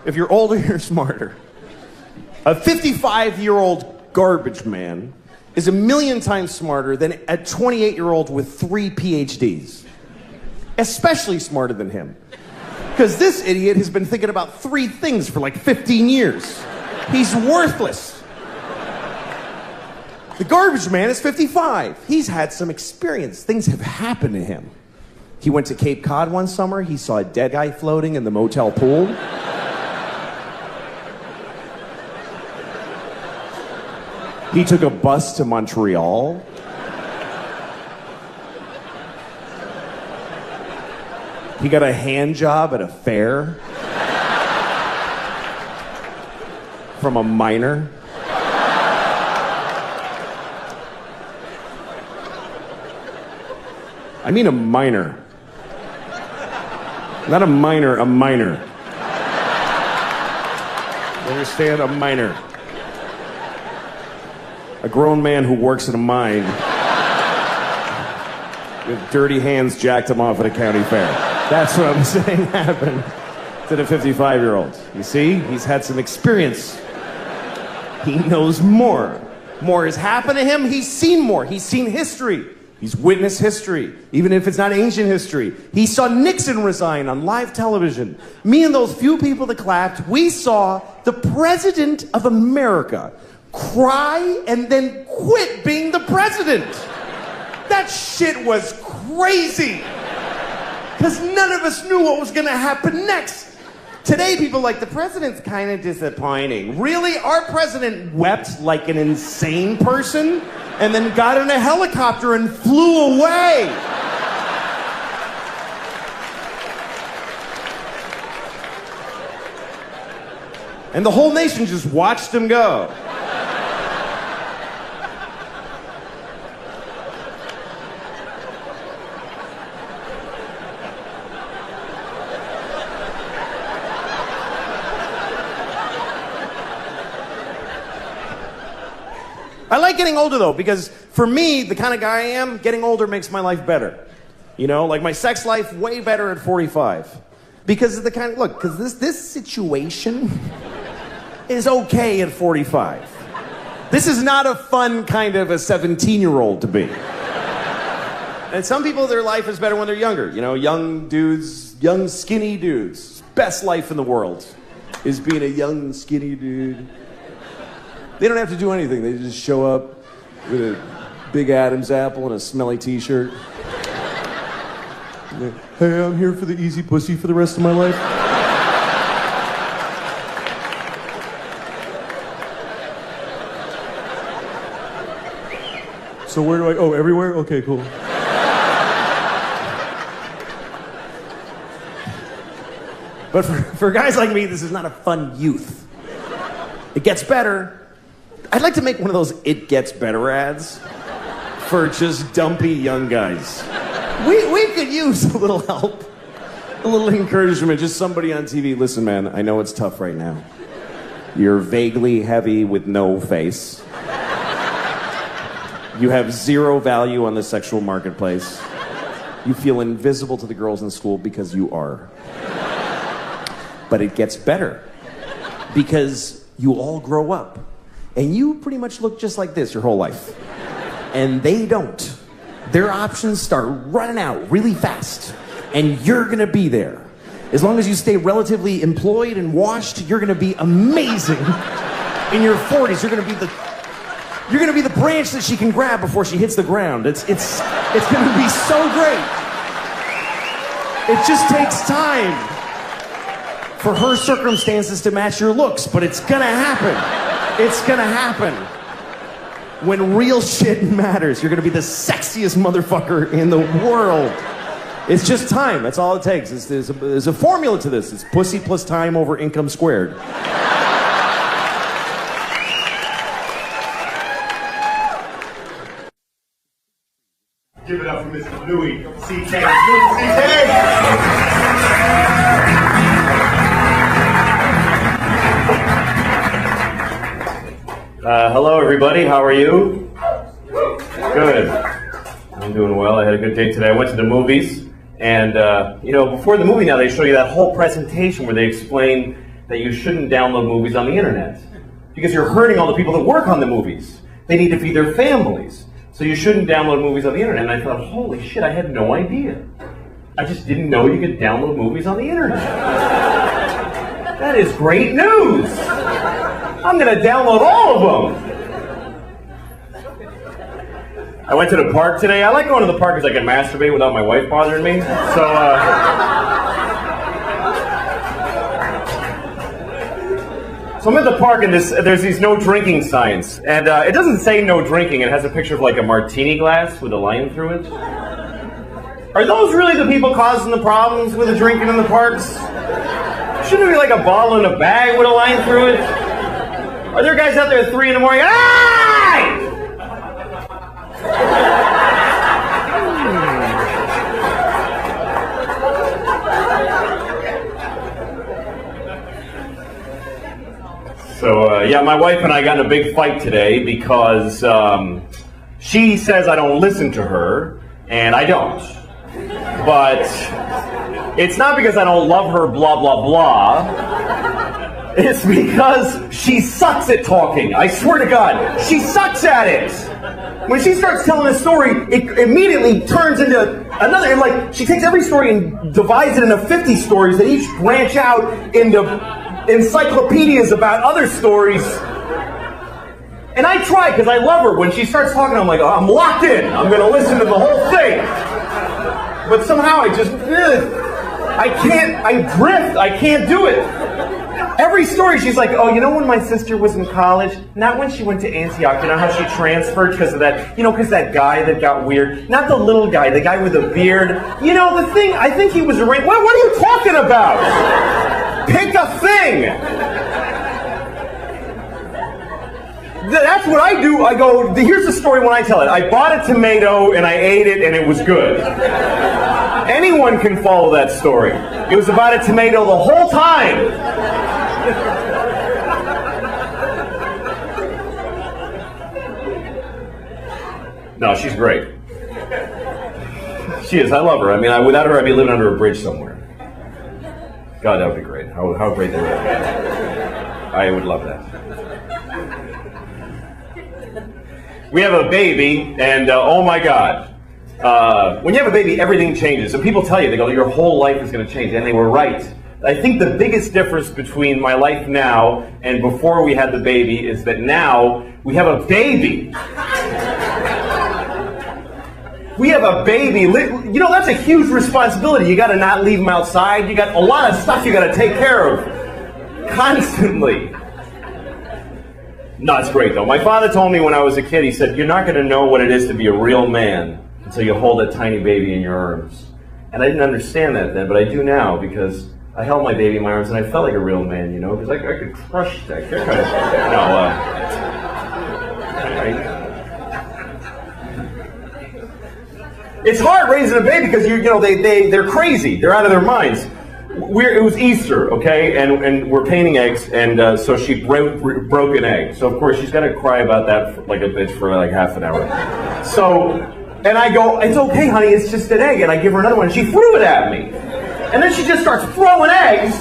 if you're older, you're smarter. A 55-year-old garbage man is 1,000,000 times smarter than a 28-year-old with 3 PhDs. Especially smarter than him. Because this idiot has been thinking about 3 things for like 15 years. He's worthless. The garbage man is 55. He's had some experience. Things have happened to him. He went to Cape Cod one summer. He saw a dead guy floating in the motel pool. He took a bus to Montreal. He got a hand job at a fair from a miner. I mean a miner. Not a minor, a miner. You understand? A miner. A grown man who works in a mine with dirty hands jacked him off at a county fair. That's what I'm saying happened to the 55-year-old. You see? He's had some experience. He knows more. More has happened to him. He's seen more. He's seen history. He's witnessed history, even if it's not ancient history. He saw Nixon resign on live television. Me and those few people that clapped, we saw the President of America cry and then quit being the president. That shit was crazy. Because none of us knew what was going to happen next. Today, people are like, the president's kind of disappointing. Really? Our president wept like an insane person and then got in a helicopter and flew away. And the whole nation just watched him go. I like getting older, though, because for me, the kind of guy I am, getting older makes my life better. You know, like my sex life, way better at 45. Because of the kind of, look, because this situation is okay at 45. This is not a fun kind of a 17-year-old to be. And some people, their life is better when they're younger. You know, young dudes, young skinny dudes. Best life in the world is being a young skinny dude. They don't have to do anything. They just show up with a big Adam's apple and a smelly t-shirt. Hey, I'm here for the easy pussy for the rest of my life. So where do I, oh, everywhere? Okay, cool. But for guys like me, this is not a fun youth. It gets better. I'd like to make one of those It Gets Better ads for just dumpy young guys. We could use a little help, a little encouragement, just somebody on TV. Listen, man, I know it's tough right now. You're vaguely heavy with no face. You have zero value on the sexual marketplace. You feel invisible to the girls in school because you are. But it gets better because you all grow up. And you pretty much look just like this your whole life. And they don't. Their options start running out really fast. And you're gonna be there. As long as you stay relatively employed and washed, you're gonna be amazing. In your 40s, you're gonna be the branch that she can grab before she hits the ground. It's gonna be so great. It just takes time for her circumstances to match your looks, but it's gonna happen. It's gonna happen. When real shit matters, you're gonna be the sexiest motherfucker in the world. It's just time. That's all it takes. There's a formula to this. It's pussy plus time over income squared. Give it up for Mr. Louis C.K. C.K. Hello, everybody. How are you? Good. I'm doing well. I had a good day today. I went to the movies, and before the movie now, they show you that whole presentation where they explain that you shouldn't download movies on the internet because you're hurting all the people that work on the movies. They need to feed their families. So you shouldn't download movies on the internet. And I thought, holy shit, I had no idea. I just didn't know you could download movies on the internet. That is great news. I'm going to download all of them. I went to the park today. I like going to the park because I can masturbate without my wife bothering me. So I'm at the park and there's these no drinking signs. And it doesn't say no drinking. It has a picture of like a martini glass with a line through it. Are those really the people causing the problems with the drinking in the parks? Shouldn't it be like a bottle in a bag with a line through it? Are there guys out there at 3 in the morning? Hey! So, yeah, my wife and I got in a big fight today because she says I don't listen to her, and I don't. But it's not because I don't love her, blah, blah, blah. It's because she sucks at talking. I swear to God, she sucks at it. When she starts telling a story, it immediately turns into another, like, she takes every story and divides it into 50 stories that each branch out into encyclopedias about other stories. And I try because I love her. When she starts talking, I'm like, oh, I'm locked in. I'm going to listen to the whole thing. But somehow I drift. I can't do it. Every story she's like, oh, you know when my sister was in college? Not when she went to Antioch. You know how she transferred because of that, because that guy that got weird? Not the little guy, the guy with the beard. You know, the thing, I think he was arranged. What are you talking about? Pick a thing! That's what I do. I go, here's the story when I tell it. I bought a tomato and I ate it and it was good. Anyone can follow that story. It was about a tomato the whole time. No, she's great. She is. I love her. I mean, without her, I'd be living under a bridge somewhere. God, that would be great. How great that would be. I would love that. We have a baby, and oh my God. When you have a baby, everything changes. And people tell you, they go, your whole life is going to change. And they were right. I think the biggest difference between my life now and before we had the baby is that now we have a baby. We have a baby. That's a huge responsibility. You got to not leave them outside. You got a lot of stuff you got to take care of constantly. No, it's great though. My father told me when I was a kid, he said, you're not going to know what it is to be a real man until you hold a tiny baby in your arms. And I didn't understand that then, but I do now because I held my baby in my arms and I felt like a real man, because I could crush that. It's hard raising a baby because they're crazy. They're out of their minds. It was Easter, okay, and we're painting eggs, and so she broke an egg. So of course she's got to cry about that like a bitch for like half an hour. So, and I go, it's okay, honey, it's just an egg, and I give her another one, and she threw it at me, and then she just starts throwing eggs,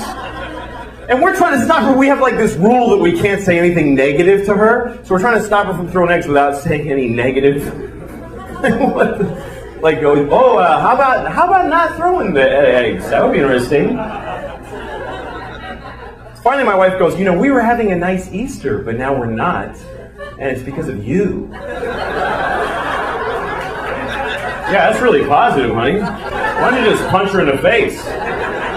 and we're trying to stop her. We have like this rule that we can't say anything negative to her, so we're trying to stop her from throwing eggs without saying any negative. Like, how about not throwing the eggs? That would be interesting. Finally, my wife goes, we were having a nice Easter, but now we're not. And it's because of you. Yeah, that's really positive, honey. Why don't you just punch her in the face?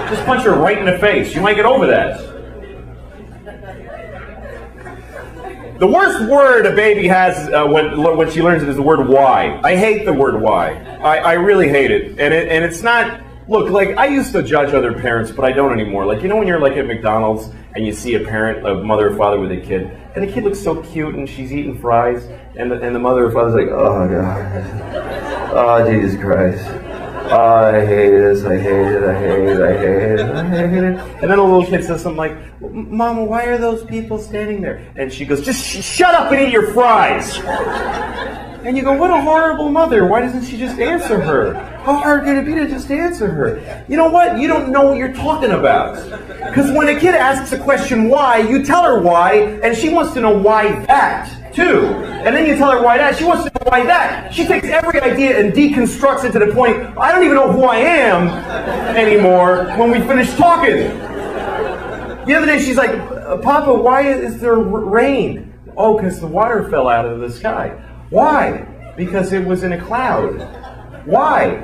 Just punch her right in the face. You might get over that. The worst word a baby has when she learns it is the word why. I hate the word why. I really hate it. And it's not, look, like I used to judge other parents, but I don't anymore. Like, when you're like at McDonald's and you see a mother or father with a kid, and the kid looks so cute and she's eating fries, and the mother or father's like, oh God, oh Jesus Christ. Oh, I hate this, I hate it, I hate it, I hate it, I hate it. And then a little kid says something like, Mama, why are those people standing there? And she goes, just shut up and eat your fries. And you go, what a horrible mother. Why doesn't she just answer her? How hard can it be to just answer her? You know what? You don't know what you're talking about. Because when a kid asks a question why, you tell her why, and she wants to know why that, too. And then you tell her why that, she wants to know why that. She takes every idea and deconstructs it to the point, I don't even know who I am anymore when we finish talking. The other day she's like, Papa, why is there rain? Oh, because the water fell out of the sky. Why? Because it was in a cloud. Why?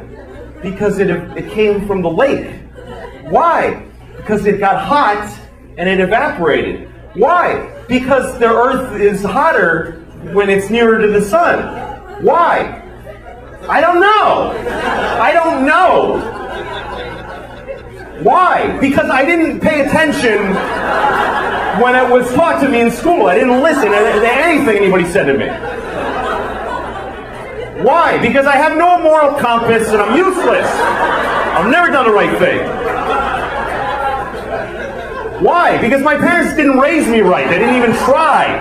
Because it came from the lake. Why? Because it got hot and it evaporated. Why? Because the earth is hotter when it's nearer to the sun. Why? I don't know. I don't know. Why? Because I didn't pay attention when it was taught to me in school. I didn't listen to anything anybody said to me. Why? Because I have no moral compass and I'm useless. I've never done the right thing. Why? Because my parents didn't raise me right. They didn't even try.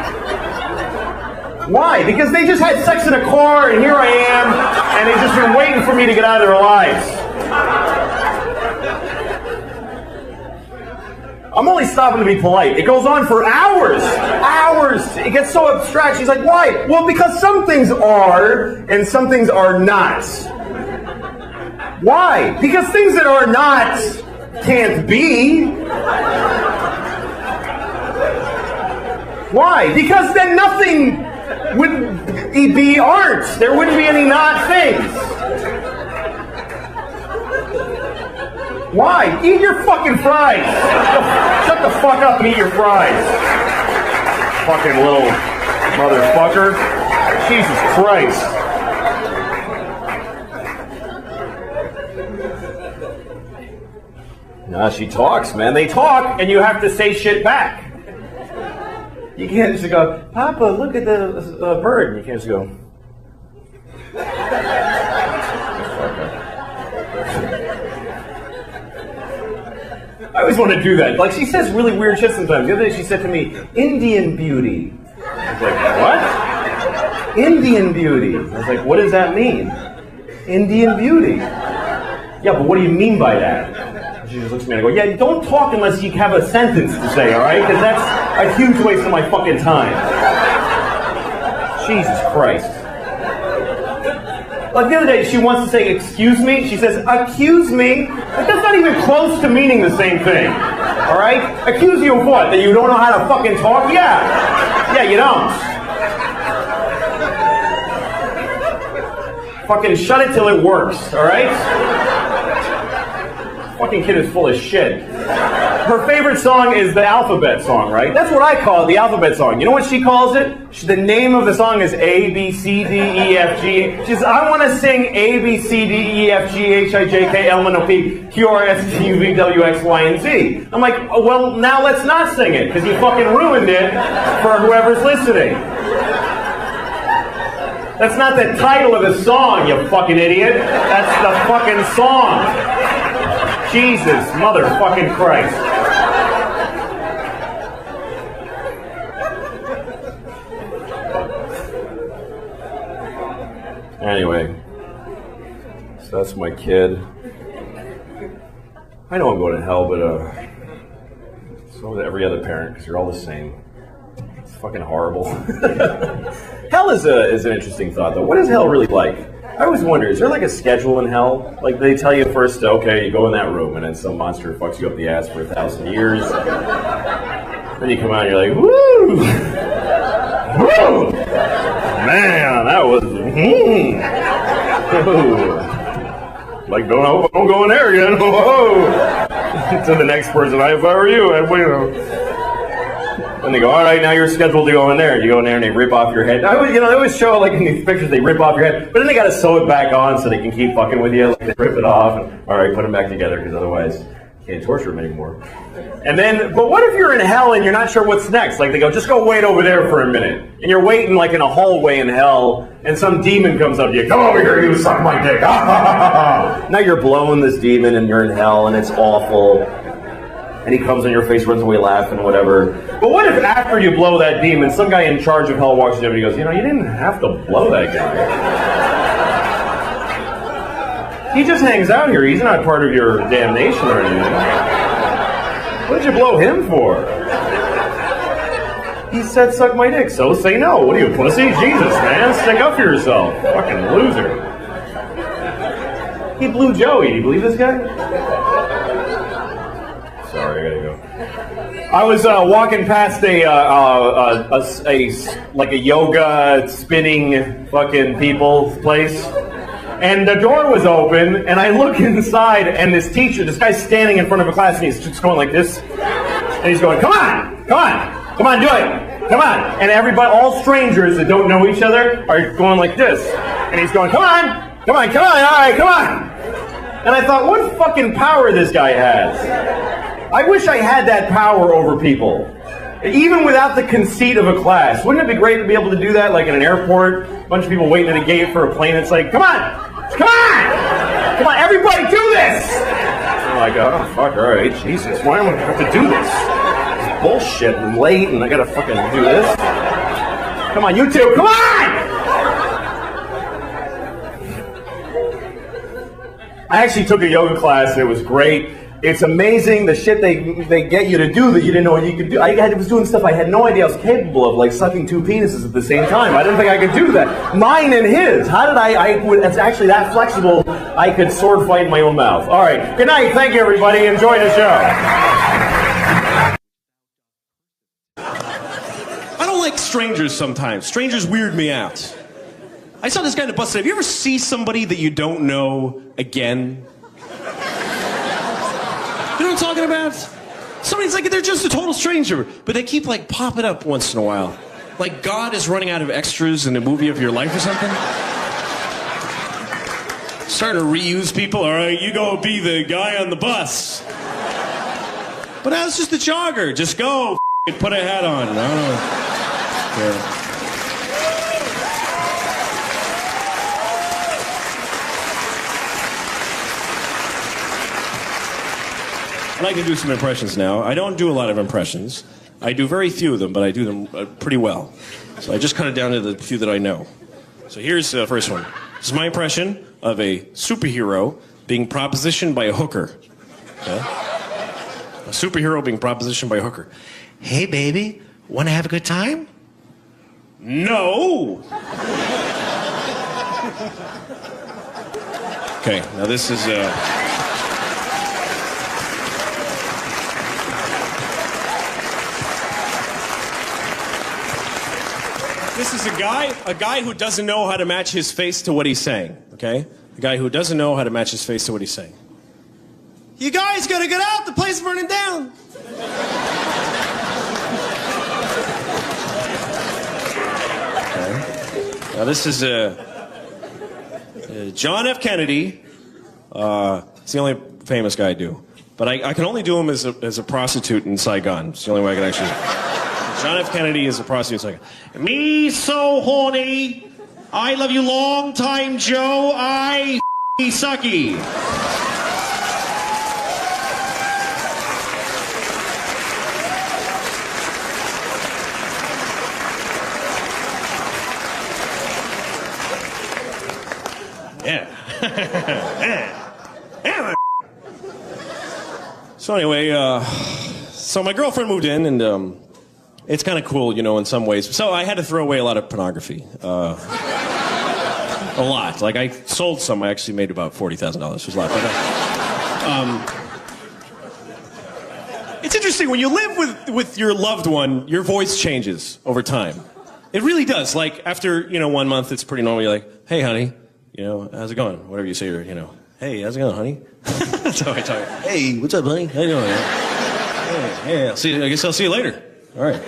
Why? Because they just had sex in a car and here I am and they've just been waiting for me to get out of their lives. I'm only stopping to be polite. It goes on for hours. Hours. It gets so abstract. She's like, why? Well, because some things are and some things are not. Why? Because things that are not can't be. Why? Because then nothing would be aren't. There wouldn't be any not things. Why? Eat your fucking fries. Shut the fuck up and eat your fries. Fucking little motherfucker. Jesus Christ. Nah, she talks, man. They talk, and you have to say shit back. You can't just go, Papa, look at the bird. You can't just go. I always want to do that. Like, she says really weird shit sometimes. The other day she said to me, Indian beauty. I was like, what? Indian beauty. I was like, what does that mean? Indian beauty. Yeah, but what do you mean by that? She just looks at me and I go, yeah, don't talk unless you have a sentence to say, all right? Because that's a huge waste of my fucking time. Jesus Christ. Like the other day, she wants to say, excuse me. She says, accuse me. Like, that's not even close to meaning the same thing. All right? Accuse you of what? That you don't know how to fucking talk? Yeah. Yeah, you don't. Fucking shut it till it works, all right? Fucking kid is full of shit. Her favorite song is the alphabet song, right? That's what I call it, the alphabet song. You know what she calls it? The name of the song is A, B, C, D, E, F, G. She says, I want to sing A, B, C, D, E, F, G, H, I, J, K, L, M, N, O, P, Q, R, S, T, U, V, W, X, Y, and Z. I'm like, oh, well, now let's not sing it, because you fucking ruined it for whoever's listening. That's not the title of the song, you fucking idiot. That's the fucking song. Jesus, motherfucking Christ. Anyway, so that's my kid. I know I'm going to hell, but so is every other parent, because you're all the same. It's fucking horrible. Hell is an interesting thought, though. What is hell really like? I always wonder, is there like a schedule in hell? Like they tell you first, okay, you go in that room, and then some monster fucks you up the ass for 1,000 years. Then you come out and you're like, woo! Woo! Man, that was, like, don't go in there again. Whoa! To the next person, if I were you, I'd, you know. And they go, all right, now you're scheduled to go in there. You go in there and they rip off your head. They always show, like in these pictures, they rip off your head, but then they got to sew it back on so they can keep fucking with you. Like, they rip it off, and all right, put them back together, because otherwise you can't torture them anymore. And then, but what if you're in hell and you're not sure what's next? Like they go, just go wait over there for a minute. And you're waiting like in a hallway in hell, and some demon comes up to you. Come over here, you suck my dick. Now you're blowing this demon and you're in hell and it's awful. And he comes in your face, runs away laughing, whatever. But what if after you blow that demon, some guy in charge of hell walks in and he goes, you know, you didn't have to blow that guy. He just hangs out here. He's not part of your damnation or anything. What did you blow him for? He said suck my dick, so say no. What are you, pussy? Jesus, man. Stick up for yourself. Fucking loser. He blew Joey. Do you believe this guy? Sorry, I gotta go. I was walking past a yoga spinning fucking people place, and the door was open, and I look inside, and this guy's standing in front of a class, and he's just going like this, and he's going, come on, do it, come on, and everybody, all strangers that don't know each other, are going like this, and he's going, come on, all right, come on, and I thought, what fucking power this guy has. I wish I had that power over people. Even without the conceit of a class. Wouldn't it be great to be able to do that, like in an airport? A bunch of people waiting at a gate for a plane. It's like, come on, everybody do this! I'm like, oh, fuck, all right, Jesus, why am I going to have to do this? It's bullshit, and late, and I gotta fucking do this. Come on, you two, come on! I actually took a yoga class, and it was great. It's amazing the shit they get you to do that you didn't know you could do. I was doing stuff I had no idea I was capable of, like sucking two penises at the same time. I didn't think I could do that. Mine and his. How did it's actually that flexible, I could sword fight in my own mouth. All right. Good night. Thank you, everybody. Enjoy the show. I don't like strangers sometimes. Strangers weird me out. I saw this guy in the bus today. Have you ever see somebody that you don't know again? You know what I'm talking about? Somebody's like, they're just a total stranger, but they keep like popping up once in a while. Like God is running out of extras in a movie of your life or something. Starting to reuse people. All right, you go be the guy on the bus. But now it's just the jogger. Just go, put a hat on. I don't know. Yeah. I'd like to do some impressions now. I don't do a lot of impressions. I do very few of them, but I do them pretty well. So I just cut it down to the few that I know. So here's the first one. This is my impression of a superhero being propositioned by a hooker. Okay? A superhero being propositioned by a hooker. Hey, baby, want to have a good time? No! Okay, now this is... This is a guy who doesn't know how to match his face to what he's saying, okay? A guy who doesn't know how to match his face to what he's saying. You guys gotta get out, the place is burning down. Okay. Now this is John F. Kennedy. It's the only famous guy I do. But I can only do him as a prostitute in Saigon. It's the only way I can actually... John F. Kennedy is a prostitute. Like, me so horny. I love you long time, Joe. I sucky. Yeah. Yeah. So anyway, so my girlfriend moved in and it's kind of cool, you know, in some ways. So I had to throw away a lot of pornography. A lot. Like, I sold some. I actually made about $40,000. It was a lot. But, it's interesting. When you live with your loved one, your voice changes over time. It really does. Like, after, 1 month, it's pretty normal. You're like, hey, honey, how's it going? Whatever you say, hey, how's it going, honey? That's how I talk. Hey, what's up, honey? How you doing? Hey, I guess I'll see you later. All right.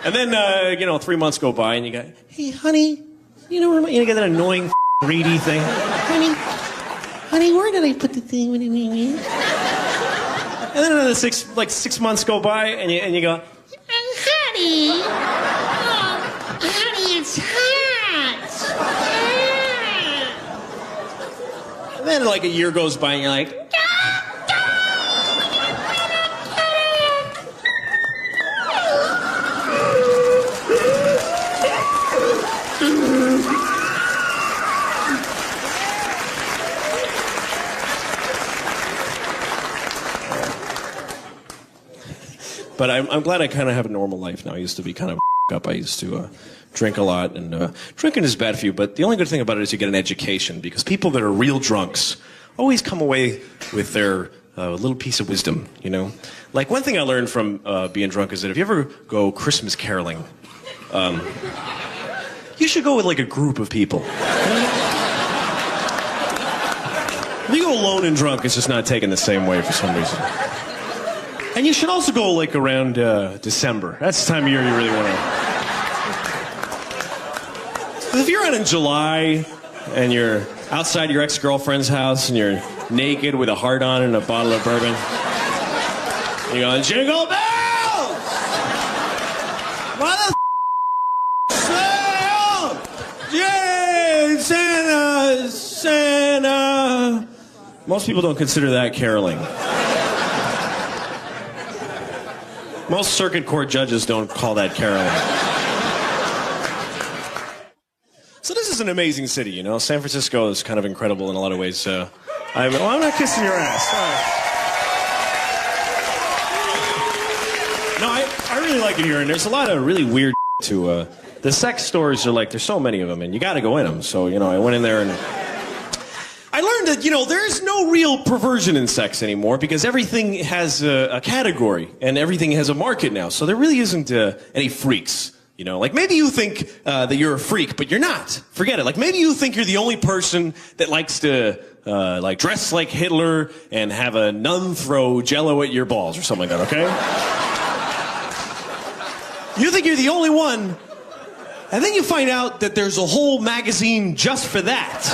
And then, 3 months go by and you go, hey, honey, you get that annoying greedy thing. Honey, where did I put the thing? And then another 6 months go by and you go, honey, it's hot. And then like a year goes by and you're like, But I'm glad I kind of have a normal life now. I used to be kind of up. I used to drink a lot, and drinking is bad for you, but the only good thing about it is you get an education, because people that are real drunks always come away with their little piece of wisdom, you know? Like, one thing I learned from being drunk is that if you ever go Christmas caroling, you should go with, like, a group of people. If you go alone and drunk, it's just not taken the same way for some reason. And you should also go, like, around December. That's the time of year you really want to... If you're out in July and you're outside your ex-girlfriend's house and you're naked with a heart on and a bottle of bourbon, you're going, jingle bells! What the Santa! Yay, Santa! Santa! Most people don't consider that caroling. Most circuit court judges don't call that caroling. So this is an amazing city, you know. San Francisco is kind of incredible in a lot of ways. I'm not kissing your ass. No, I really like it here, and there's a lot of really weird to the sex stores are like, there's so many of them, and you got to go in them. So, you know, I went in there and I learned that, you know, there's no real perversion in sex anymore, because everything has a category and everything has a market now. So there really isn't any freaks. You know, like, maybe you think that you're a freak, but you're not. Forget it. Like, maybe you think you're the only person that likes to, like, dress like Hitler and have a nun throw Jell-O at your balls or something like that, okay? You think you're the only one, and then you find out that there's a whole magazine just for that.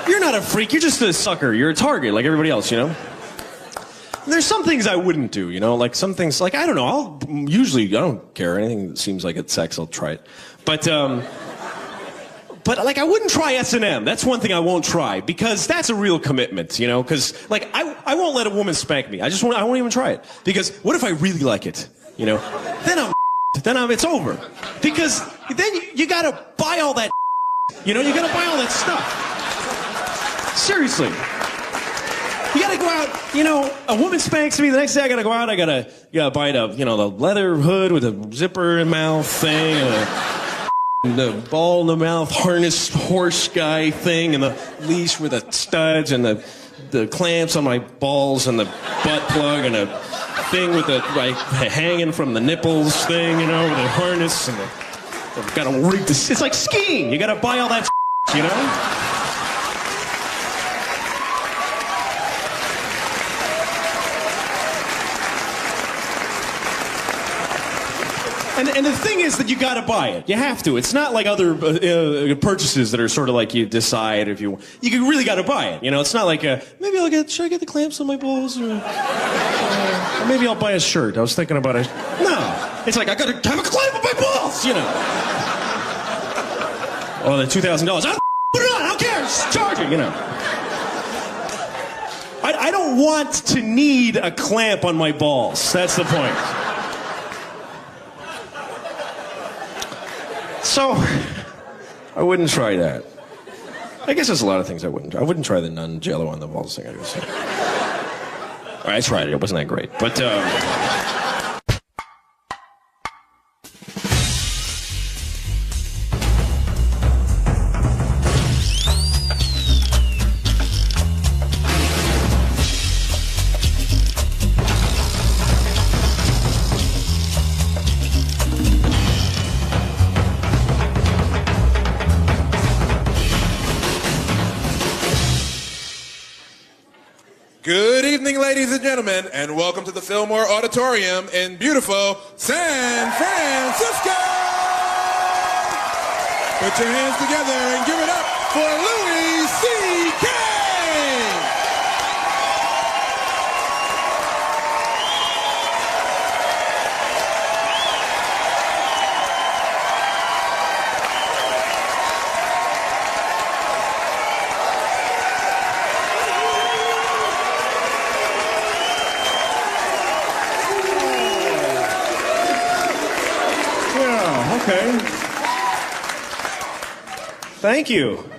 You're not a freak, you're just a sucker. You're a target like everybody else, you know? There's some things I wouldn't do, you know, like some things, like, I don't know, I don't care, anything that seems like it's sex, I'll try it. But like, I wouldn't try S&M, that's one thing I won't try, because that's a real commitment, you know, because, like, I won't let a woman spank me, I won't even try it, because what if I really like it, you know, then it's over, because then you gotta buy all that, you know, you gotta buy all that stuff, seriously. You gotta go out, you know, a woman spanks me, the next day I gotta go out, I gotta buy the, you know, the leather hood with a zipper in mouth thing, and the ball in the mouth harness horse guy thing, and the leash with the studs, and the clamps on my balls, and the butt plug, and a thing with the, like, hanging from the nipples thing, you know, with the harness, and I've gotta rig this, it's like skiing, you gotta buy all that you know? And the thing is that you gotta buy it. You have to. It's not like other purchases that are sort of like you decide if you really gotta buy it. You know, it's not like maybe should I get the clamps on my balls? Or maybe I'll buy a shirt. I was thinking about it. No. It's like, I gotta have a clamp on my balls, you know. Oh, the $2,000. I'll put it on, I don't care, just charge it, you know. I don't want to need a clamp on my balls. That's the point. So, I wouldn't try that. I guess there's a lot of things I wouldn't try. I wouldn't try the nun Jell-O on the balls thing. I tried it. It wasn't that great. But, Good evening, ladies and gentlemen, and welcome to the Fillmore Auditorium in beautiful San Francisco! Put your hands together and give it up for Louis C.K.! okay. Thank you.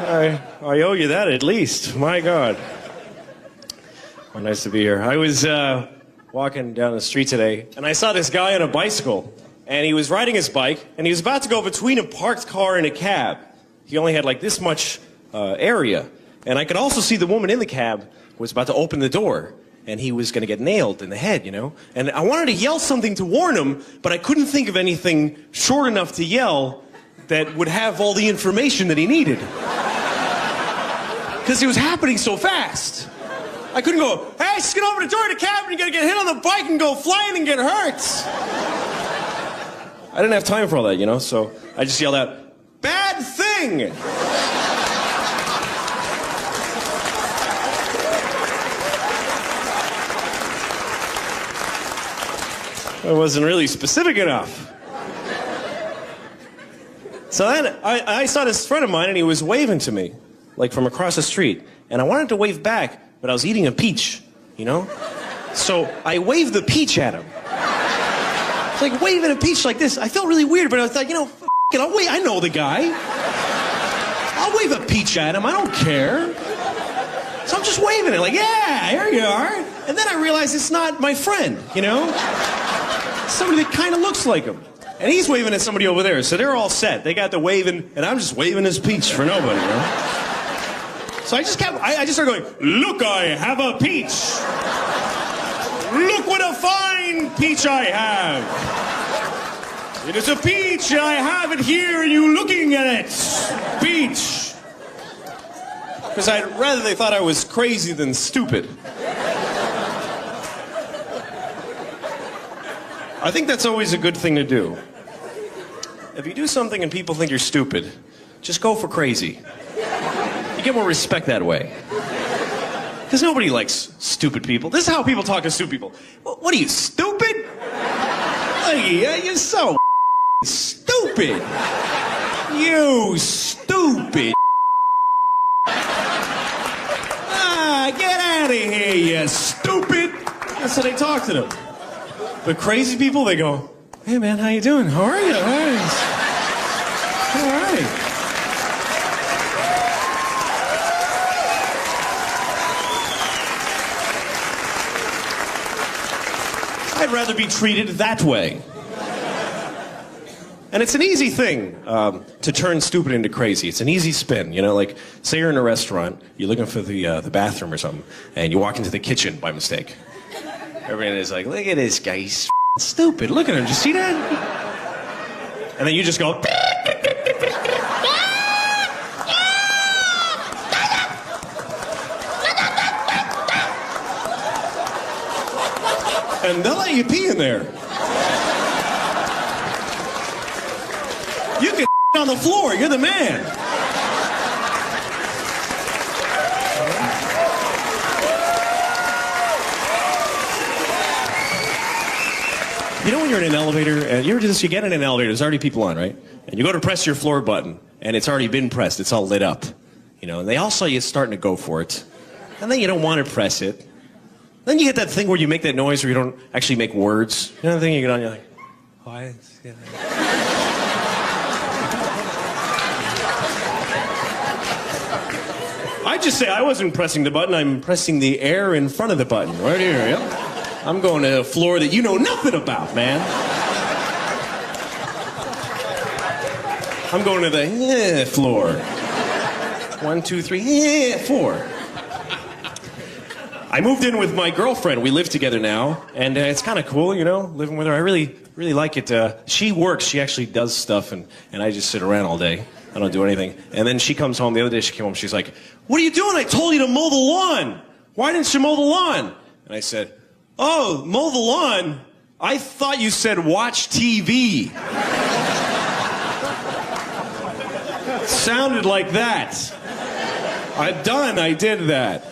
I owe you that at least. My God. Nice to be here. I was walking down the street today, and I saw this guy on a bicycle. And he was riding his bike, and he was about to go between a parked car and a cab. He only had like this much area. And I could also see the woman in the cab was about to open the door. And he was going to get nailed in the head, you know? And I wanted to yell something to warn him, but I couldn't think of anything short enough to yell that would have all the information that he needed. Because it was happening so fast. I couldn't go, hey, just get over the door of the cab and you're going to get hit on the bike and go flying and get hurt. I didn't have time for all that, you know, so I just yelled out, bad thing! I wasn't really specific enough. So then I saw this friend of mine and he was waving to me, like from across the street. And I wanted to wave back, but I was eating a peach, you know? So I waved the peach at him. It's like waving a peach like this. I felt really weird, but I was like, you know, f it, I'll wait. I know the guy. I'll wave a peach at him. I don't care. So I'm just waving it like, yeah, here you are. And then I realized it's not my friend, you know? Somebody that kind of looks like him. And he's waving at somebody over there. So they're all set. They got the waving, and I'm just waving his peach for nobody, you know? So I just started going, look, I have a peach. Look what a fine peach I have. It is a peach, and I have it here, and you looking at it. Peach. Because I'd rather they thought I was crazy than stupid. I think that's always a good thing to do. If you do something and people think you're stupid, just go for crazy. You get more respect that way. Because nobody likes stupid people. This is how people talk to stupid people. What are you, stupid? Oh, yeah, you're so stupid. You stupid. Get out of here, you stupid. That's how they talk to them. But crazy people, they go, hey, man, how you doing? How are you? All right. I'd rather be treated that way. And it's an easy thing to turn stupid into crazy. It's an easy spin, you know, like say you're in a restaurant, you're looking for the bathroom or something, and you walk into the kitchen by mistake. Everyone is like, look at this guy, he's stupid. Look at him, did you see that? And then you just go, and they'll let you pee in there. You can on the floor, you're the man. You know when you're in an elevator, and you ever do this, you get in an elevator, there's already people on, right? And you go to press your floor button, and it's already been pressed, it's all lit up. You know, and they all saw you starting to go for it. And then you don't want to press it. Then you get that thing where you make that noise where you don't actually make words. You know the thing you get on, you're like, oh, I just say I wasn't pressing the button, I'm pressing the air in front of the button. Right here, yep. I'm going to a floor that you know nothing about, man. I'm going to the floor. 1, 2, 3, 4. I moved in with my girlfriend. We live together now, and it's kind of cool, you know, living with her. I really like it. She works. She actually does stuff, and I just sit around all day. I don't do anything. And then she comes home. The other day she came home. She's like, what are you doing? I told you to mow the lawn. Why didn't you mow the lawn? And I said, oh, mow the lawn? I thought you said watch TV. Sounded like that. I did that.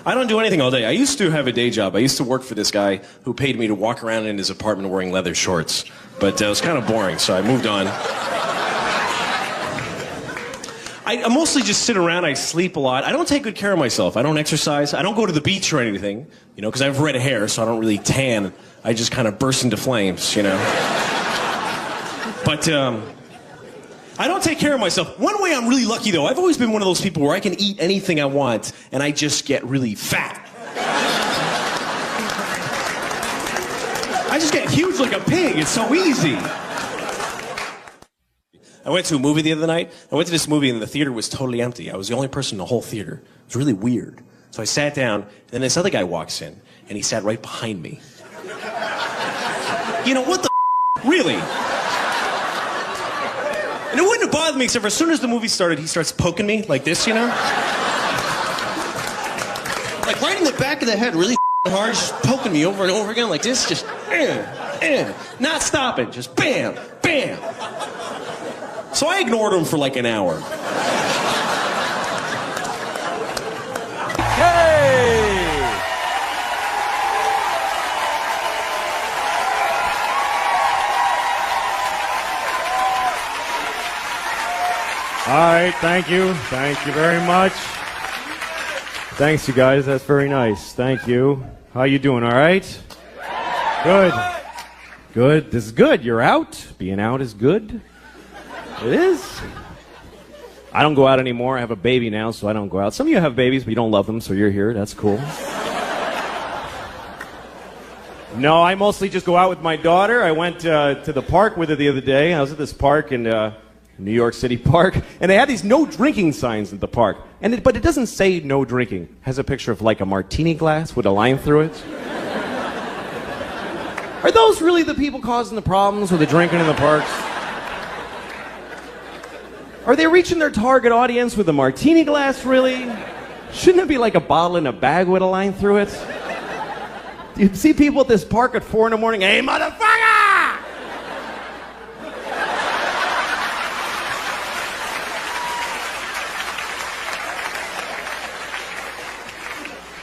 I don't do anything all day. I used to have a day job. I used to work for this guy who paid me to walk around in his apartment wearing leather shorts. But it was kind of boring, so I moved on. I mostly just sit around. I sleep a lot. I don't take good care of myself. I don't exercise. I don't go to the beach or anything, you know, because I have red hair, so I don't really tan. I just kind of burst into flames, you know. But I don't take care of myself. One way I'm really lucky, though, I've always been one of those people where I can eat anything I want, and I just get really fat. I just get huge like a pig. It's so easy. I went to a movie the other night. I went to this movie, and the theater was totally empty. I was the only person in the whole theater. It was really weird. So I sat down, and then this other guy walks in, and he sat right behind me. You know, what the really? And it wouldn't have bothered me, except for as soon as the movie started, he starts poking me like this, you know? Like right in the back of the head, really hard, just poking me over and over again like this, just not stopping, just bam, bam. So I ignored him for like an hour. All right, thank you. Thank you very much. Thanks, you guys. That's very nice. Thank you. How you doing, all right? Good. Good. This is good. You're out. Being out is good. It is. I don't go out anymore. I have a baby now, so I don't go out. Some of you have babies, but you don't love them, so you're here. That's cool. No, I mostly just go out with my daughter. I went to the park with her the other day. I was at this park in New York City Park, and they had these no drinking signs at the park. But it doesn't say no drinking. It has a picture of like a martini glass with a line through it. Are those really the people causing the problems with the drinking in the parks? Are they reaching their target audience with a martini glass, really? Shouldn't it be like a bottle in a bag with a line through it? You see people at this park at 4 in the morning, hey, motherfucker!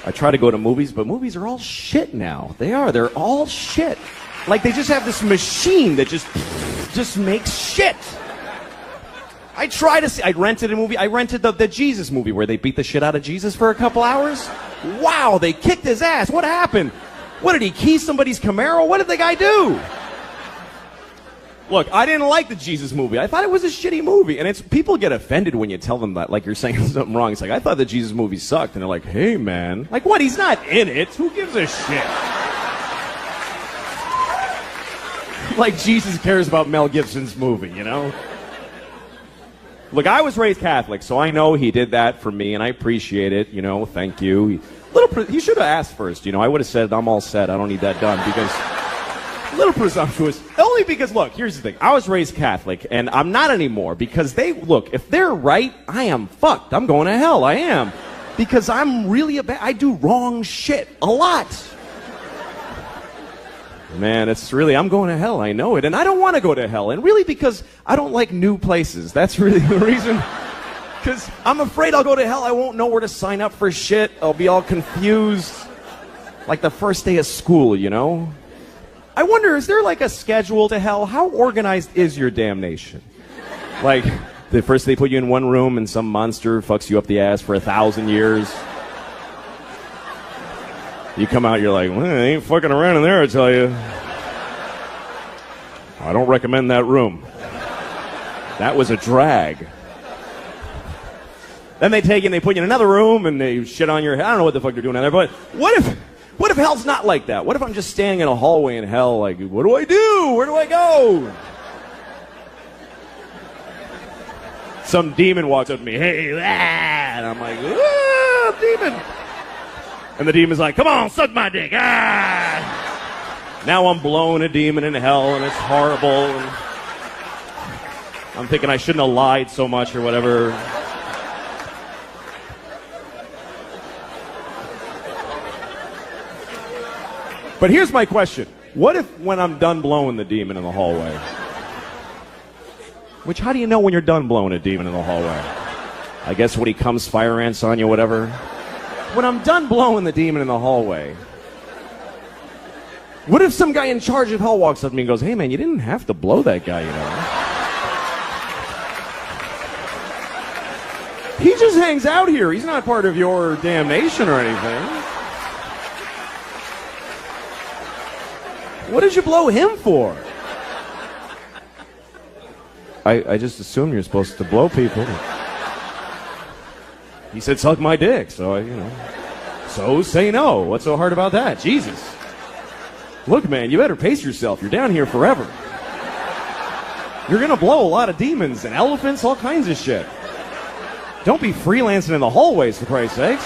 I try to go to movies, but movies are all shit now. They are. They're all shit. Like, they just have this machine that just makes shit. I rented a movie. I rented the Jesus movie where they beat the shit out of Jesus for a couple hours. Wow, they kicked his ass. What happened? What, did he key somebody's Camaro? What did the guy do? Look, I didn't like the Jesus movie. I thought it was a shitty movie. And people get offended when you tell them that, like you're saying something wrong. It's like, I thought the Jesus movie sucked. And they're like, hey, man. Like, what? He's not in it. Who gives a shit? Like Jesus cares about Mel Gibson's movie, you know? Look, I was raised Catholic, so I know he did that for me, and I appreciate it, you know, thank you. He should have asked first, you know. I would have said, I'm all set, I don't need that done, because a little presumptuous. Only because, look, here's the thing. I was raised Catholic, and I'm not anymore, because if they're right, I am fucked. I'm going to hell, I am. Because I'm really I do wrong shit a lot. Man, I'm going to hell, I know it, and I don't want to go to hell, and really because I don't like new places. That's really the reason, because I'm afraid I'll go to hell, I won't know where to sign up for shit, I'll be all confused, like the first day of school, you know? I wonder, is there like a schedule to hell? How organized is your damnation? Like, the first they put you in one room and some monster fucks you up the ass for 1,000 years. You come out, you're like, well, I ain't fucking around in there, I tell you. I don't recommend that room. That was a drag. Then they take you and they put you in another room and they shit on your head. I don't know what the fuck they're doing out there, but what if hell's not like that? What if I'm just standing in a hallway in hell, like, what do I do? Where do I go? Some demon walks up to me, hey, and I'm like, ah, demon. And the demon's like, come on, suck my dick. Ah! Now I'm blowing a demon in hell, and it's horrible. And I'm thinking I shouldn't have lied so much or whatever. But here's my question. What if when I'm done blowing the demon in the hallway? Which, how do you know when you're done blowing a demon in the hallway? I guess when he comes fire ants on you, whatever. When I'm done blowing the demon in the hallway, what if some guy in charge of hell walks up to me and goes, hey man, you didn't have to blow that guy, you know? He just hangs out here. He's not part of your damnation or anything. What did you blow him for? I just assumed you're supposed to blow people. He said, suck my dick, so So say no. What's so hard about that? Jesus. Look, man, you better pace yourself. You're down here forever. You're gonna blow a lot of demons and elephants, all kinds of shit. Don't be freelancing in the hallways, for Christ's sakes.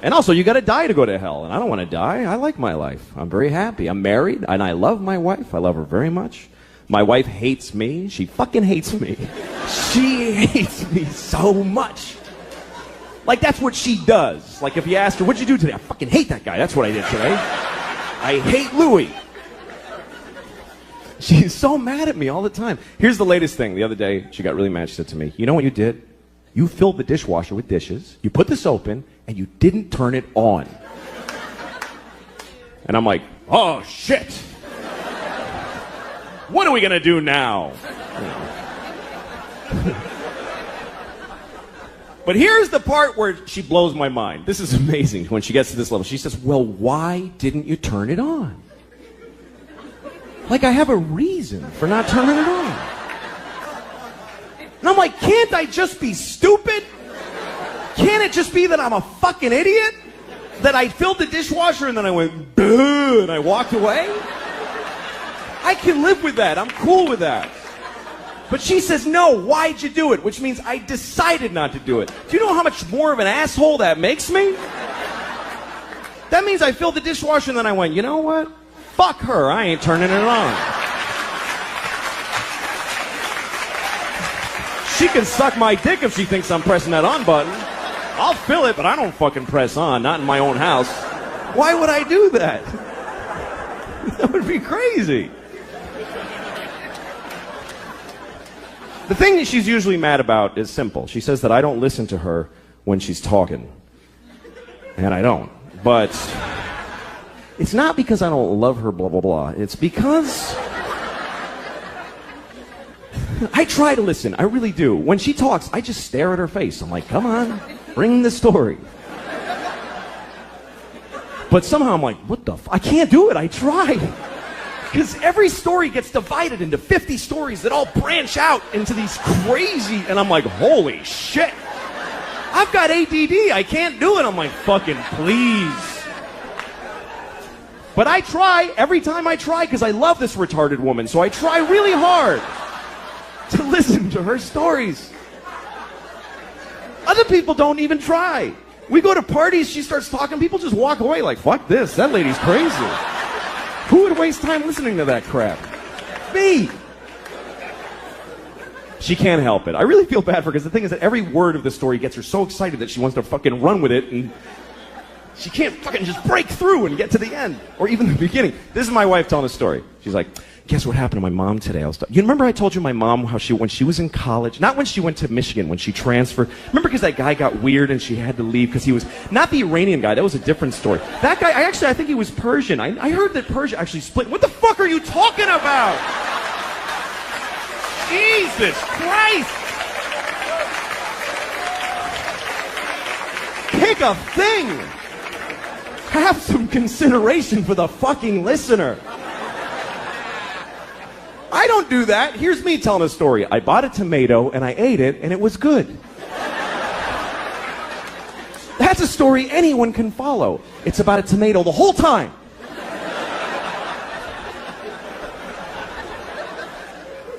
And also, you gotta die to go to hell, and I don't want to die. I like my life. I'm very happy. I'm married, and I love my wife. I love her very much. My wife hates me. She fucking hates me. She hates me so much. Like, that's what she does. Like, if you asked her, what'd you do today? I fucking hate that guy. That's what I did today. I hate Louis. She's so mad at me all the time. Here's the latest thing. The other day, she got really mad. She said to me, you know what you did? You filled the dishwasher with dishes, you put the soap in, and you didn't turn it on. And I'm like, oh, shit. What are we going to do now? But here's the part where she blows my mind. This is amazing when she gets to this level. She says, well, why didn't you turn it on? Like I have a reason for not turning it on. And I'm like, can't I just be stupid? Can't it just be that I'm a fucking idiot? That I filled the dishwasher and then I went, duh, and I walked away? I can live with that. I'm cool with that. But she says, no, why'd you do it? Which means I decided not to do it. Do you know how much more of an asshole that makes me? That means I filled the dishwasher and then I went, you know what? Fuck her. I ain't turning it on. She can suck my dick if she thinks I'm pressing that on button. I'll fill it, but I don't fucking press on. Not in my own house. Why would I do that? That would be crazy. The thing that she's usually mad about is simple. She says that I don't listen to her when she's talking. And I don't. But it's not because I don't love her, blah, blah, blah. It's because I try to listen. I really do. When she talks, I just stare at her face. I'm like, come on, bring the story. But somehow I'm like, what the I can't do it. I try. Because every story gets divided into 50 stories that all branch out into these crazy... And I'm like, holy shit. I've got ADD. I can't do it. I'm like, fucking please. But I try every time I try because I love this retarded woman. So I try really hard to listen to her stories. Other people don't even try. We go to parties, she starts talking, people just walk away like, fuck this, that lady's crazy. Who would waste time listening to that crap? Me. She can't help it. I really feel bad for her because the thing is that every word of the story gets her so excited that she wants to fucking run with it and she can't fucking just break through and get to the end or even the beginning. This is my wife telling a story. She's like, guess what happened to my mom today? You remember I told you my mom how when she was in college, not when she went to Michigan, when she transferred. Remember because that guy got weird and she had to leave because he was, not the Iranian guy, that was a different story. That guy, I think he was Persian. I heard that Persia actually split. What the fuck are you talking about? Jesus Christ! Pick a thing! Have some consideration for the fucking listener. I don't do that. Here's me telling a story. I bought a tomato and I ate it and it was good. That's a story anyone can follow. It's about a tomato the whole time.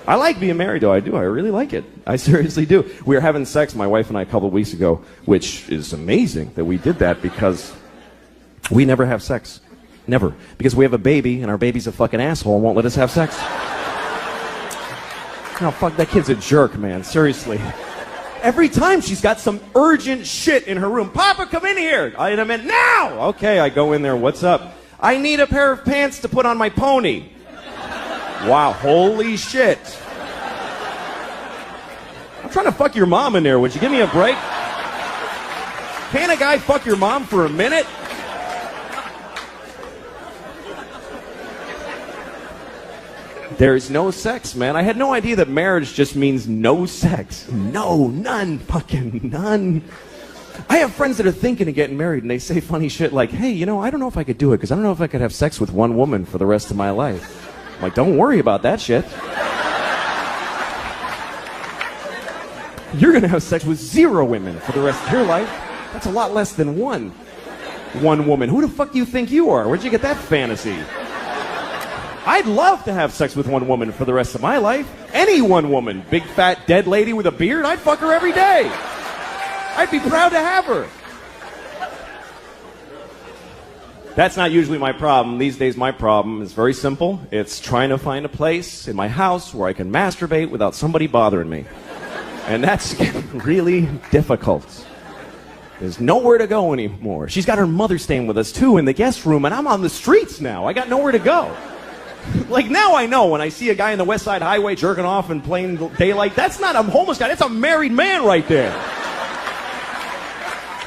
I like being married though. I do. I really like it. I seriously do. We were having sex, my wife and I, a couple of weeks ago, which is amazing that we did that because we never have sex. Never. Because we have a baby and our baby's a fucking asshole and won't let us have sex. Oh, fuck, that kid's a jerk, man. Seriously. Every time she's got some urgent shit in her room. Papa, come in here. I am in now. Okay, I go in there. What's up? I need a pair of pants to put on my pony. Wow, holy shit. I'm trying to fuck your mom in there. Would you give me a break? Can't a guy fuck your mom for a minute? There's no sex, man. I had no idea that marriage just means no sex. No, none, fucking none. I have friends that are thinking of getting married, and they say funny shit like, hey, you know, I don't know if I could do it, because I don't know if I could have sex with one woman for the rest of my life. I'm like, don't worry about that shit. You're going to have sex with 0 women for the rest of your life. That's a lot less than one woman. Who the fuck do you think you are? Where'd you get that fantasy? I'd love to have sex with one woman for the rest of my life. Any one woman. Big, fat, dead lady with a beard, I'd fuck her every day. I'd be proud to have her. That's not usually my problem. These days, my problem is very simple. It's trying to find a place in my house where I can masturbate without somebody bothering me. And that's really difficult. There's nowhere to go anymore. She's got her mother staying with us, too, in the guest room, and I'm on the streets now. I got nowhere to go. Like, now I know when I see a guy in the West Side Highway jerking off in plain daylight, that's not a homeless guy, that's a married man right there.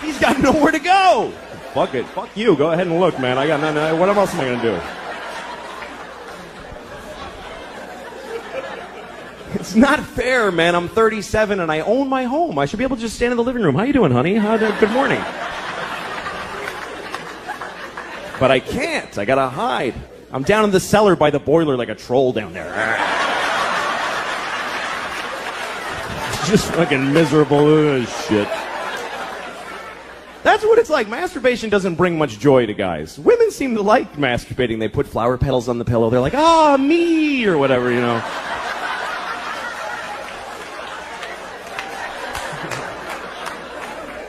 He's got nowhere to go. Fuck it. Fuck you. Go ahead and look, man. I got nothing. What else am I going to do? It's not fair, man. I'm 37 and I own my home. I should be able to just stand in the living room. How you doing, honey? Good morning. But I can't. I gotta hide. I'm down in the cellar by the boiler like a troll down there. Just fucking miserable as shit. That's what it's like. Masturbation doesn't bring much joy to guys. Women seem to like masturbating. They put flower petals on the pillow. They're like, ah, me, or whatever, you know.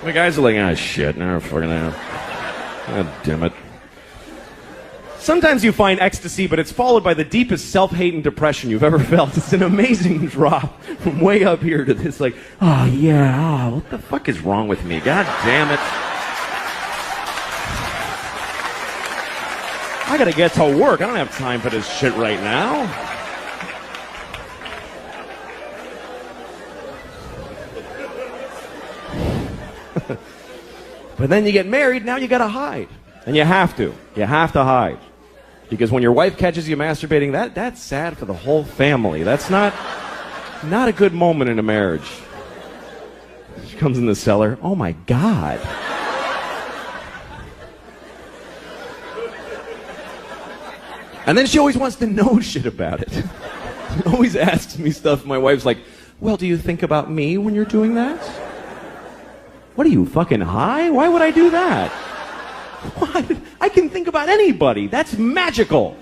The guys are like, ah, shit, no, fucking hell. God damn it. Sometimes you find ecstasy, but it's followed by the deepest self-hate and depression you've ever felt. It's an amazing drop from way up here to this, like, oh, yeah, oh, what the fuck is wrong with me? God damn it. I gotta get to work. I don't have time for this shit right now. But then you get married, now you gotta hide. And you have to. You have to hide. Because when your wife catches you masturbating, that's sad for the whole family. That's not a good moment in a marriage. She comes in the cellar. Oh my God. And then she always wants to know shit about it. She always asks me stuff. My wife's like, well, do you think about me when you're doing that? What are you, fucking high? Why would I do that? What? I can think about anybody. That's magical.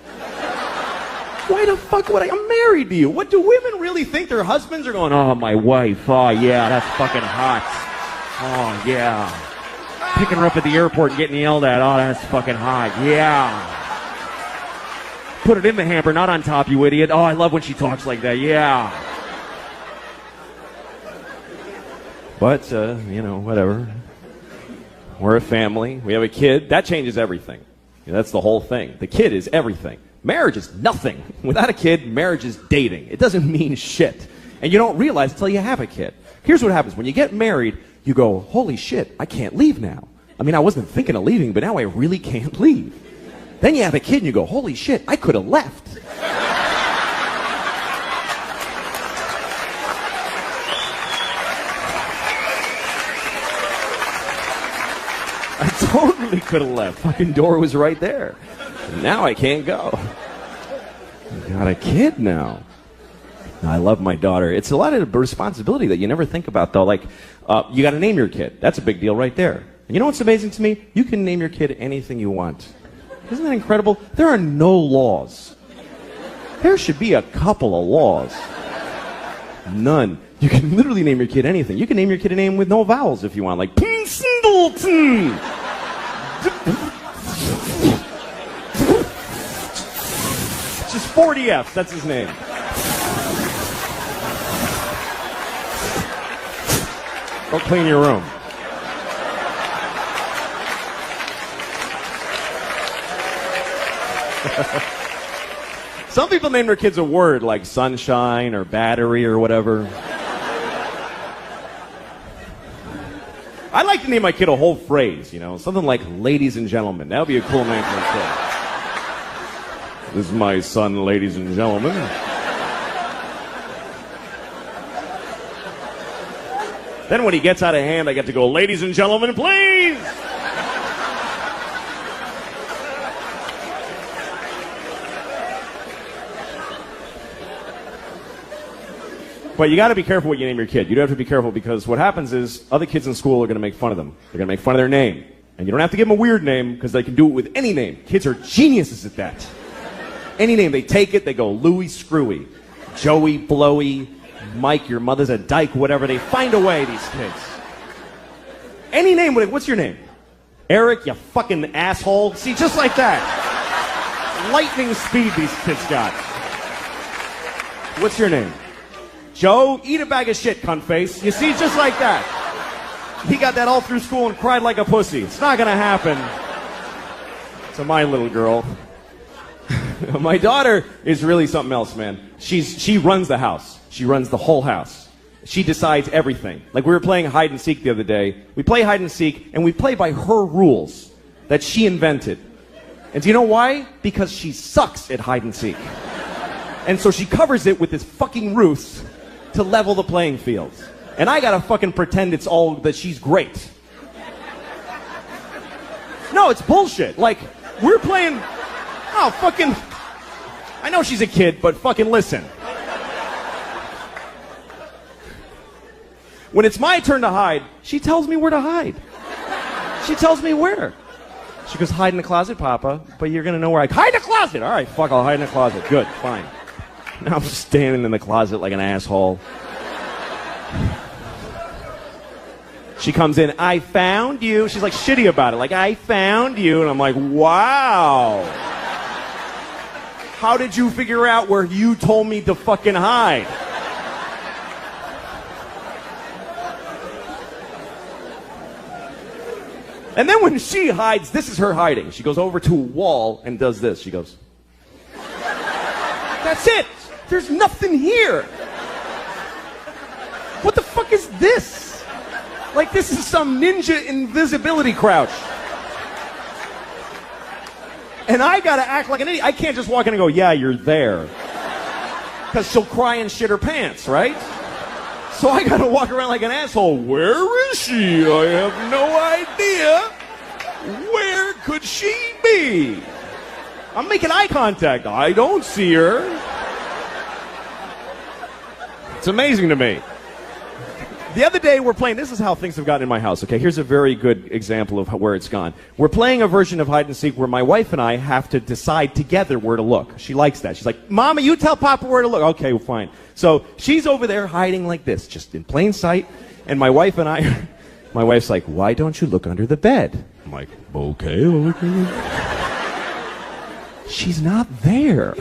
Why the fuck would I? I'm married to you. What do women really think their husbands are going, oh, my wife. Oh, yeah, that's fucking hot. Oh, yeah. Picking her up at the airport and getting yelled at. Oh, that's fucking hot. Yeah. Put it in the hamper, not on top, you idiot. Oh, I love when she talks like that. Yeah. But, you know, whatever. We're a family. We have a kid. That changes everything. That's the whole thing. The kid is everything. Marriage is nothing. Without a kid, marriage is dating. It doesn't mean shit. And you don't realize until you have a kid. Here's what happens. When you get married, you go, holy shit, I can't leave now. I mean, I wasn't thinking of leaving, but now I really can't leave. Then you have a kid and you go, holy shit, I could have left. I totally could have left. Fucking door was right there. Now I can't go. I got a kid now. I love my daughter. It's a lot of responsibility that you never think about, though. Like, you got to name your kid. That's a big deal right there. And you know what's amazing to me? You can name your kid anything you want. Isn't that incredible? There are no laws. There should be a couple of laws. None. You can literally name your kid anything. You can name your kid a name with no vowels if you want, like Singleton. Just 40 F's. That's his name. Go clean your room. Some people name their kids a word like sunshine or battery or whatever. I'd like to name my kid a whole phrase, you know, something like ladies and gentlemen. That would be a cool name for a kid. This is my son, ladies and gentlemen. Then when he gets out of hand, I get to go, ladies and gentlemen, please! But you got to be careful what you name your kid. You do have to be careful because what happens is other kids in school are going to make fun of them. They're going to make fun of their name. And you don't have to give them a weird name because they can do it with any name. Kids are geniuses at that. Any name, they take it, they go Louie Screwy, Joey Blowy, Mike, your mother's a dyke, whatever. They find a way, these kids. Any name, what's your name? Eric, you fucking asshole. See, just like that. Lightning speed these kids got. What's your name? Joe, eat a bag of shit, cunt face. You see, just like that. He got that all through school and cried like a pussy. It's not gonna happen to my little girl. My daughter is really something else, man. She runs the house. She runs the whole house. She decides everything. Like we were playing hide and seek the other day. We play hide and seek, and we play by her rules that she invented. And do you know why? Because she sucks at hide and seek. And so she covers it with this fucking ruse to level the playing field. And I gotta fucking pretend it's all that she's great. No, it's bullshit. Like, we're playing... Oh, fucking... I know she's a kid, but fucking listen. When it's my turn to hide, she tells me where to hide. She tells me where. She goes, hide in the closet, Papa, but you're gonna know where I... Hide in the closet! All right, fuck, I'll hide in the closet. Good, fine. Now I'm standing in the closet like an asshole. She comes in, I found you. She's like shitty about it, like, I found you. And I'm like, wow. How did you figure out where you told me to fucking hide? And then when she hides, this is her hiding. She goes over to a wall and does this. She goes, that's it. There's nothing here. What the fuck is this? Like this is some ninja invisibility crouch. And I gotta act like an idiot. I can't just walk in and go, yeah, you're there. Because she'll cry and shit her pants, right? So I gotta walk around like an asshole. Where is she? I have no idea. Where could she be? I'm making eye contact. I don't see her. It's amazing to me. The other day we're playing, this is how things have gotten in my house, okay? Here's a very good example of where it's gone. We're playing a version of hide and seek where my wife and I have to decide together where to look. She likes that. She's like, Mama, you tell Papa where to look. Okay, well, fine. So she's over there hiding like this, just in plain sight. And my wife and I, my wife's like, why don't you look under the bed? I'm like, okay, I'll look under the bed. She's not there.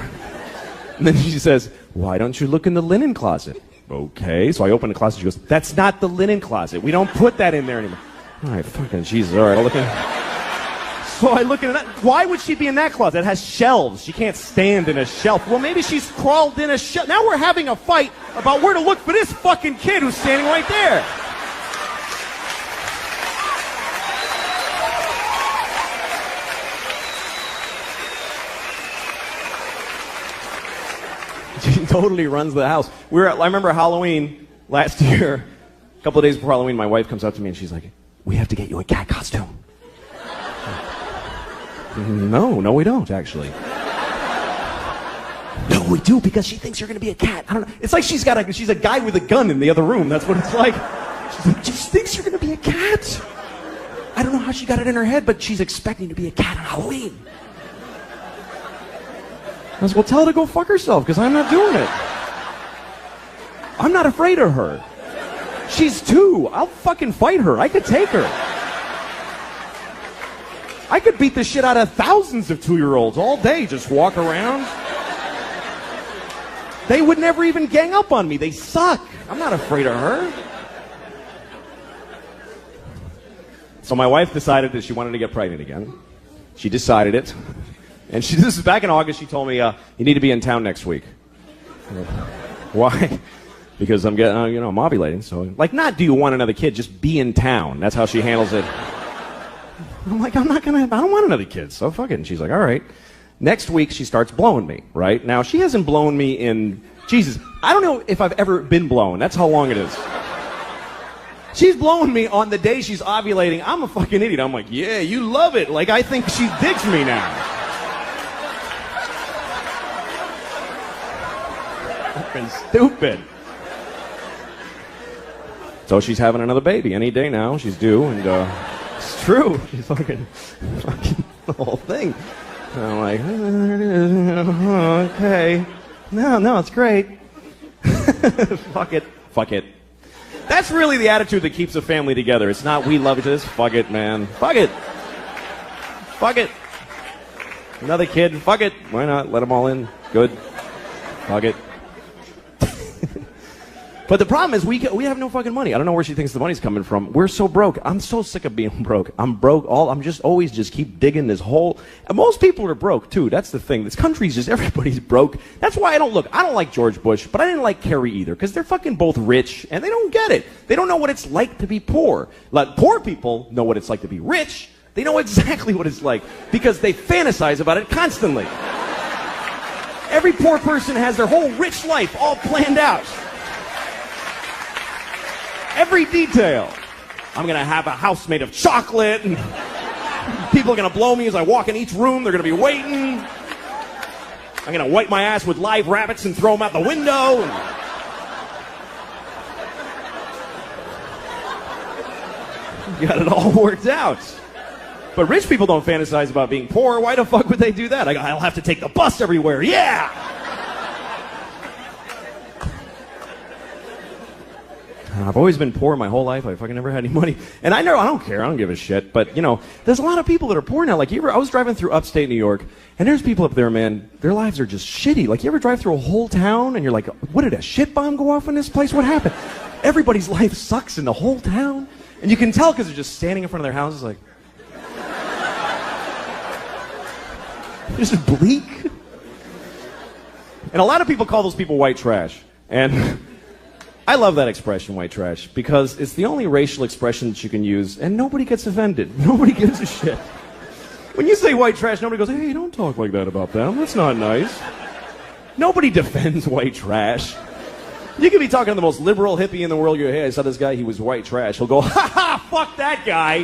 And then she says, why don't you look in the linen closet? Okay, so I open the closet. She goes, that's not the linen closet. We don't put that in there anymore. All right, fucking Jesus. All right, I'll look in. So I look in that. Why would she be in that closet? It has shelves. She can't stand in a shelf. Well, maybe she's crawled in a shelf. Now we're having a fight about where to look for this fucking kid who's standing right there. She totally runs the house. I remember Halloween last year, a couple of days before Halloween, my wife comes up to me and she's like, we have to get you a cat costume. No, we don't, actually. No, we do, because she thinks you're going to be a cat. I don't know. It's like she's a guy with a gun in the other room. That's what it's like. She thinks you're going to be a cat. I don't know how she got it in her head, but she's expecting to be a cat on Halloween. I was, well, tell her to go fuck herself, because I'm not doing it. I'm not afraid of her. She's 2. I'll fucking fight her. I could take her. I could beat the shit out of thousands of 2-year-olds all day, just walk around. They would never even gang up on me. They suck. I'm not afraid of her. So my wife decided that she wanted to get pregnant again. She decided it. And this is back in August. She told me, you need to be in town next week. Why? Because I'm getting, I'm ovulating. So, like, not do you want another kid, just be in town. That's how she handles it. I'm like, I don't want another kid, so fuck it. And she's like, all right. Next week, she starts blowing me, right? Now, she hasn't blown me in, Jesus, I don't know if I've ever been blown. That's how long it is. She's blowing me on the day she's ovulating. I'm a fucking idiot. I'm like, yeah, you love it. Like, I think she digs me now. Fucking stupid. So she's having another baby any day now. She's due, and it's true. She's fucking the whole thing. And I'm like, okay. No, it's great. Fuck it. That's really the attitude that keeps a family together. It's not we love each other. It's fuck it, man. Fuck it. Another kid. Fuck it. Why not? Let them all in. Good. Fuck it. But the problem is we have no fucking money. I don't know where she thinks the money's coming from. We're so broke. I'm so sick of being broke. I'm broke. I'm just always keep digging this hole. And most people are broke too. That's the thing. This country's just everybody's broke. That's why I don't like George Bush, but I didn't like Kerry either, because they're fucking both rich and they don't get it. They don't know what it's like to be poor. Like, poor people know what it's like to be rich. They know exactly what it's like because they fantasize about it constantly. Every poor person has their whole rich life all planned out. Every detail. I'm going to have a house made of chocolate, and people are going to blow me as I walk in each room. They're going to be waiting. I'm going to wipe my ass with live rabbits and throw them out the window. You got it all worked out. But rich people don't fantasize about being poor. Why the fuck would they do that? I'll have to take the bus everywhere. Yeah! I've always been poor my whole life. I fucking never had any money. And I don't care. I don't give a shit. But, there's a lot of people that are poor now. Like, I was driving through upstate New York, and there's people up there, man, their lives are just shitty. Like, you ever drive through a whole town, and you're like, what, did a shit bomb go off in this place? What happened? Everybody's life sucks in the whole town. And you can tell because they're just standing in front of their houses like... just bleak. And a lot of people call those people white trash. And... I love that expression, white trash, because it's the only racial expression that you can use, and nobody gets offended. Nobody gives a shit. When you say white trash, nobody goes, hey, don't talk like that about them. That's not nice. Nobody defends white trash. You could be talking to the most liberal hippie in the world. You go, hey, I saw this guy, he was white trash. He'll go, ha ha, fuck that guy.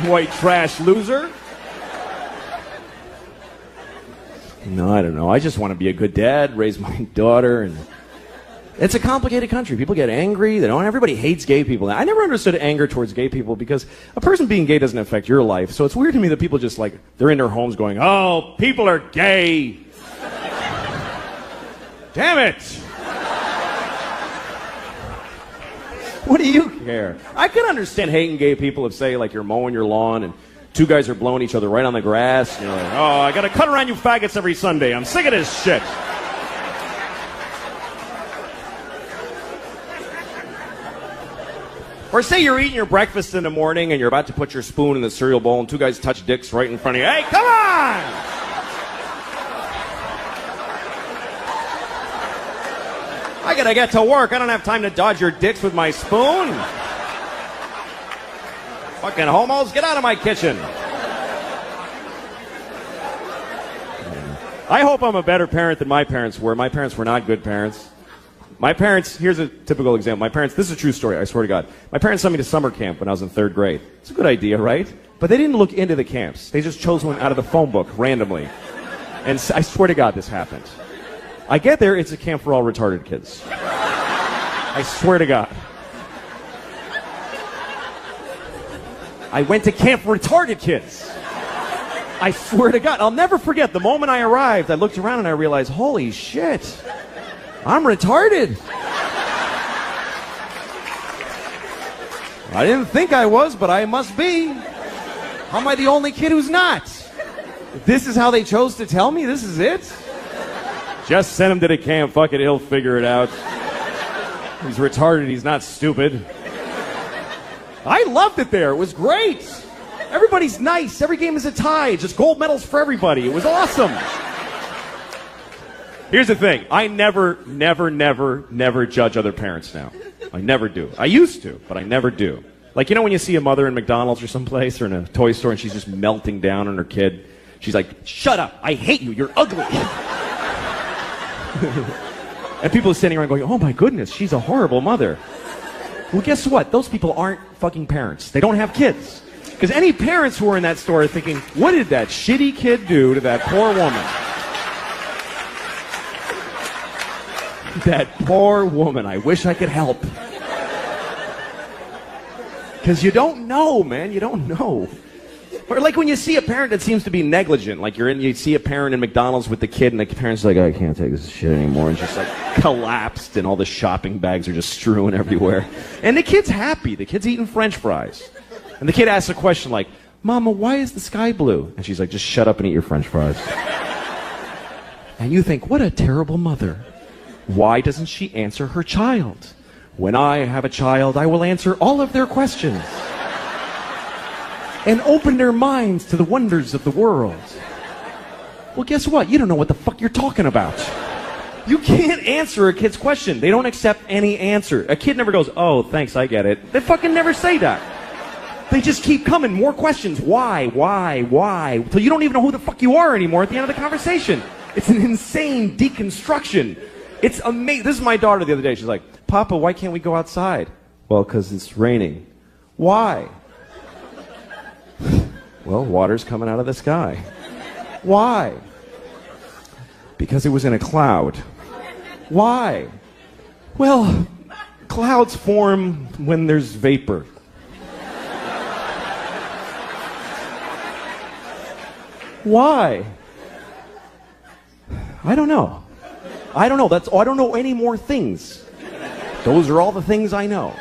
White trash loser. No, I don't know. I just want to be a good dad, raise my daughter, and it's a complicated country. People get angry. Everybody hates gay people. I never understood anger towards gay people because a person being gay doesn't affect your life. So it's weird to me that people just they're in their homes going, oh, people are gay. Damn it. What do you care? I can understand hating gay people if, say, you're mowing your lawn and two guys are blowing each other right on the grass. And you're like, oh, I gotta cut around you faggots every Sunday. I'm sick of this shit. Or say you're eating your breakfast in the morning and you're about to put your spoon in the cereal bowl and two guys touch dicks right in front of you. Hey, come on! I gotta get to work. I don't have time to dodge your dicks with my spoon. Fucking homos, get out of my kitchen. I hope I'm a better parent than my parents were. My parents were not good parents. My parents, here's a typical example. My parents, this is a true story, I swear to God. My parents sent me to summer camp when I was in 3rd grade. It's a good idea, right? But they didn't look into the camps. They just chose one out of the phone book randomly. And I swear to God this happened. I get there, it's a camp for all retarded kids. I swear to God. I went to camp for retarded kids. I swear to God, I'll never forget. The moment I arrived, I looked around and I realized, holy shit, I'm retarded. I didn't think I was, but I must be. How am I the only kid who's not? This is how they chose to tell me? This is it? Just send him to the camp. Fuck it, he'll figure it out. He's retarded, he's not stupid. I loved it there. It was great. Everybody's nice. Every game is a tie. Just gold medals for everybody. It was awesome. Here's the thing. I never judge other parents now. I never do. I used to, but I never do. Like, when you see a mother in McDonald's or someplace or in a toy store and she's just melting down on her kid. She's like, shut up. I hate you. You're ugly. And people are standing around going, oh my goodness, she's a horrible mother. Well, guess what? Those people aren't fucking parents. They don't have kids. Because any parents who are in that store are thinking, what did that shitty kid do to that poor woman? That poor woman. I wish I could help. Because you don't know, man. You don't know. Or like when you see a parent that seems to be negligent, like you see a parent in McDonald's with the kid, and the parent's like, I can't take this shit anymore, and just like collapsed, and all the shopping bags are just strewn everywhere. And the kid's happy. The kid's eating French fries. And the kid asks a question like, Mama, why is the sky blue? And she's like, just shut up and eat your French fries. And you think, what a terrible mother. Why doesn't she answer her child? When I have a child, I will answer all of their questions and open their minds to the wonders of the world. Well, guess what? You don't know what the fuck you're talking about. You can't answer a kid's question. They don't accept any answer. A kid never goes, oh, thanks, I get it. They fucking never say that. They just keep coming. More questions. Why? Till you don't even know who the fuck you are anymore at the end of the conversation. It's an insane deconstruction. It's amazing. This is my daughter the other day. She's like, Papa, why can't we go outside? Well, because it's raining. Why? Well, water's coming out of the sky. Why? Because it was in a cloud. Why? Well, clouds form when there's vapor. Why? I don't know. I don't know. I don't know any more things. Those are all the things I know.